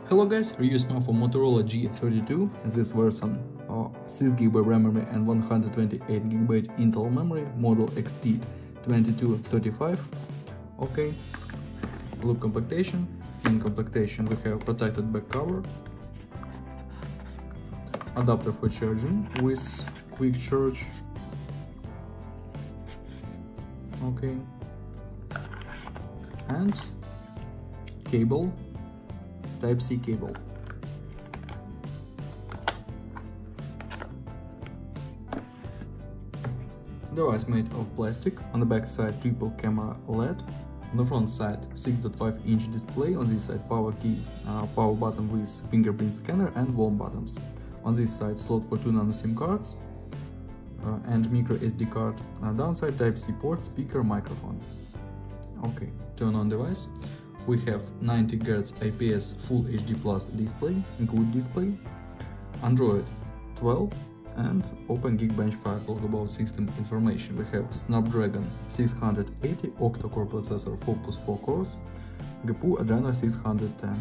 Hello guys, review smartphone Motorola G32. This version 6GB RAM memory and 128GB Intel memory, model XT2235. Okay, look compactation. In compactation we have protected back cover, adapter for charging with quick charge. Okay, and cable, Type-C cable. Device made of plastic. On the back side triple camera LED. On the front side 6.5-inch display. On this side power key, power button with fingerprint scanner and warm buttons. On this side slot for 2 nano SIM cards and micro SD card. Downside Type-C port, speaker, microphone. Okay, turn on device. We have 90 Hz IPS Full HD Plus display, good display, Android 12 and Open Geekbench Firewall about system information. We have Snapdragon 680 octa-core processor 4+4 cores, GPU Adreno 610.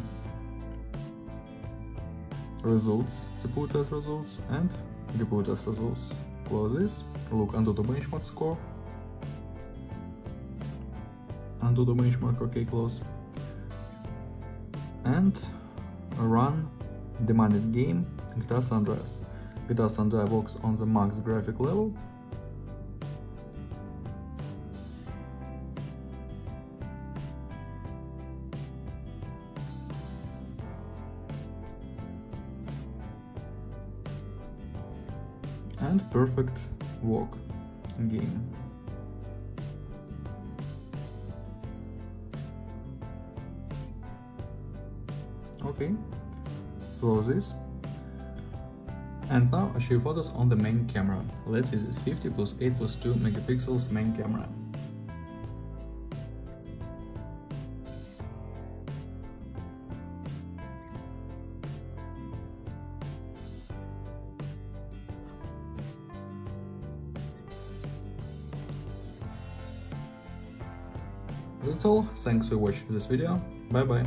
Results, CPU test results and GPU test results. Close this, look onto the benchmark score. Onto the benchmark, okay, close. And run demanded game GTA San Andreas. GTA San Andreas works on the max graphic level. And perfect walk game. Okay, close this. And now I show you photos on the main camera. Let's see this 50+8+2 megapixels main camera. That's all. Thanks for watching this video. Bye bye.